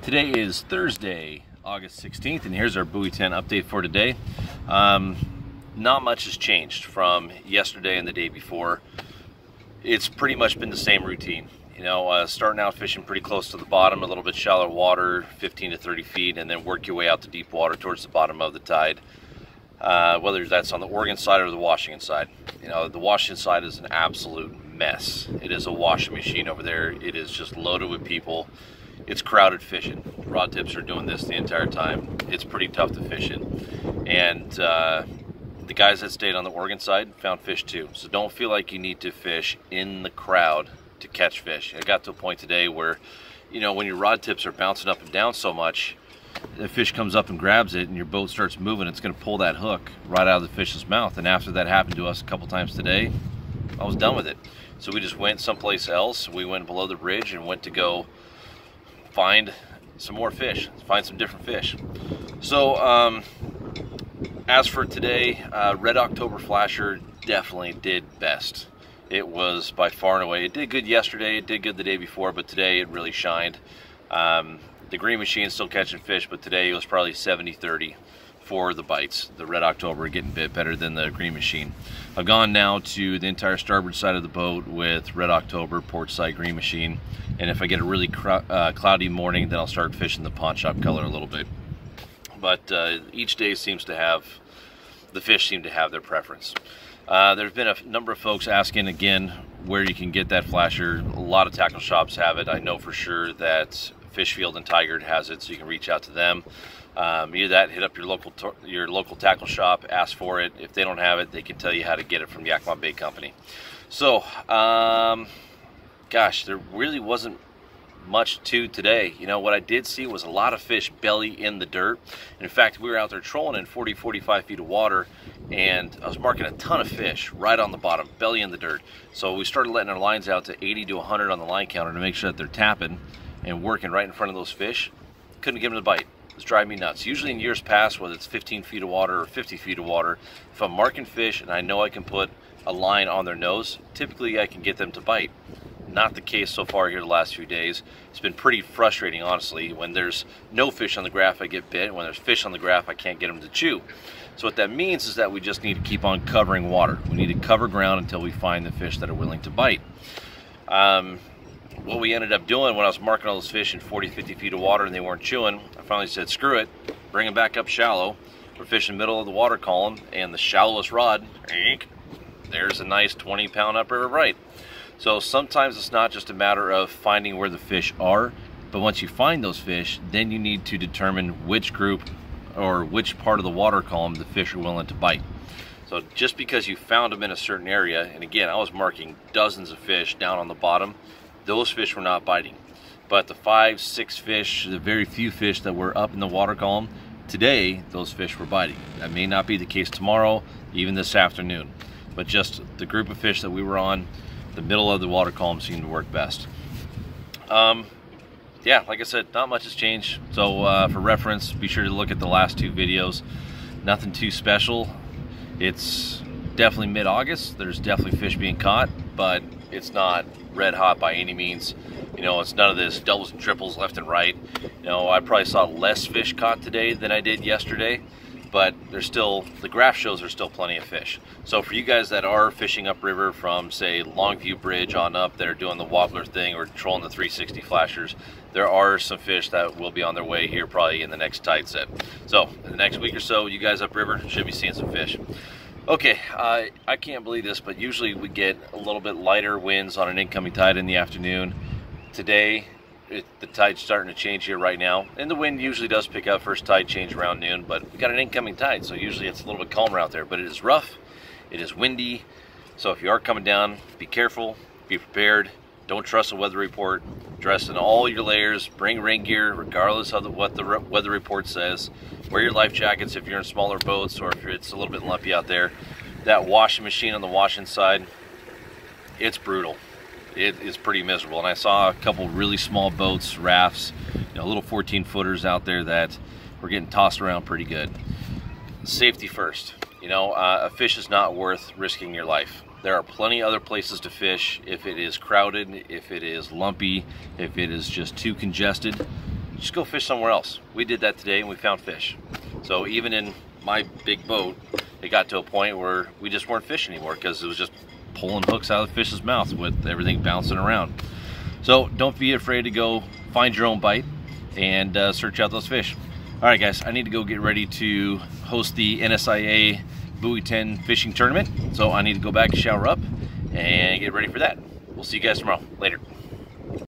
Today is Thursday, August 16th, and here's our Buoy 10 update for today. Not much has changed from yesterday and the day before. It's pretty much been the same routine. Starting out fishing pretty close to the bottom, a little bit shallow water, 15 to 30 feet, and then work your way out to deep water towards the bottom of the tide. Whether that's on the Oregon side or the Washington side. The Washington side is an absolute mess. It is a washing machine over there. It is just loaded with people. It's crowded fishing. Rod tips are doing this the entire time. It's pretty tough to fish in. And the guys that stayed on the Oregon side found fish too. So don't feel like you need to fish in the crowd to catch fish. I got to a point today where, when your rod tips are bouncing up and down so much, the fish comes up and grabs it and your boat starts moving, it's going to pull that hook right out of the fish's mouth. And after that happened to us a couple times today, I was done with it. So we just went someplace else. We went below the bridge and went to go find some more fish, find some different fish. So as for today, Red October Flasher definitely did best. It was by far and away. It did good yesterday, it did good the day before, but today it really shined. The green machine still catching fish, but today it was probably 70-30 for the bites. The Red October getting bit better than the green machine. I've gone now to the entire starboard side of the boat with Red October, port side green machine, and if I get a really cloudy morning, then I'll start fishing the pawn shop color a little bit. But each day seems to have, the fish seem to have their preference. There's been a number of folks asking again where you can get that flasher. A lot of tackle shops have it. I know for sure that Fishfield and Tigard has it, so you can reach out to them. Either that, hit up your local tackle shop, ask for it. If they don't have it, they can tell you how to get it from Yakima Bait Company. So, gosh, there really wasn't much to today. What I did see was a lot of fish belly in the dirt. In fact, we were out there trolling in 40-45 feet of water, and I was marking a ton of fish right on the bottom, belly in the dirt. So we started letting our lines out to 80 to 100 on the line counter to make sure that they're tapping and working right in front of those fish. Couldn't get them to bite. It's driving me nuts. Usually in years past, whether it's 15 feet of water or 50 feet of water, if I'm marking fish and I know I can put a line on their nose, typically I can get them to bite. Not the case so far here the last few days. It's been pretty frustrating, honestly. When there's no fish on the graph, I get bit. When there's fish on the graph, I can't get them to chew. So what that means is that we just need to keep on covering water. We need to cover ground until we find the fish that are willing to bite. What we ended up doing when I was marking all those fish in 40-50 feet of water and they weren't chewing, I finally said, screw it, bring them back up shallow. We're fishing middle of the water column, and the shallowest rod, there's a nice 20-pound upriver bright. So sometimes it's not just a matter of finding where the fish are, but once you find those fish, then you need to determine which group or which part of the water column the fish are willing to bite. So just because you found them in a certain area, and again, I was marking dozens of fish down on the bottom, those fish were not biting. But the 5-6 fish, the very few fish that were up in the water column, today those fish were biting. That may not be the case tomorrow, even this afternoon. But just the group of fish that we were on, the middle of the water column seemed to work best. Yeah, like I said, not much has changed. So for reference, be sure to look at the last two videos. Nothing too special. It's definitely mid-August. There's definitely fish being caught, but it's not red hot by any means. It's none of this doubles and triples left and right. I probably saw less fish caught today than I did yesterday, but there's still, the graph shows there's still plenty of fish. So for you guys that are fishing upriver from, say, Longview Bridge on up there doing the wobbler thing or trolling the 360 flashers, there are some fish that will be on their way here probably in the next tide set. So in the next week or so, you guys upriver should be seeing some fish. Okay, I can't believe this, but usually we get a little bit lighter winds on an incoming tide in the afternoon. Today, the tide's starting to change here right now, and the wind usually does pick up. First tide change around noon, but we got an incoming tide, so usually it's a little bit calmer out there, but it is rough, it is windy, so if you are coming down, be careful, be prepared. Don't trust the weather report. Dress in all your layers, bring rain gear regardless of what the weather report says. Wear your life jackets if you're in smaller boats or if it's a little bit lumpy out there. That washing machine on the washing side, it's brutal. It is pretty miserable. And I saw a couple really small boats, rafts, little 14-footers out there that were getting tossed around pretty good. Safety first. A fish is not worth risking your life. There are plenty other places to fish if it is crowded, if it is lumpy, if it is just too congested. just go fish somewhere else. We did that today and we found fish. So even in my big boat, it got to a point where we just weren't fishing anymore because it was just pulling hooks out of the fish's mouth with everything bouncing around. So don't be afraid to go find your own bite and search out those fish. All right, guys, I need to go get ready to host the NSIA Buoy 10 fishing tournament. So I need to go back, shower up, and get ready for that. We'll see you guys tomorrow. Later.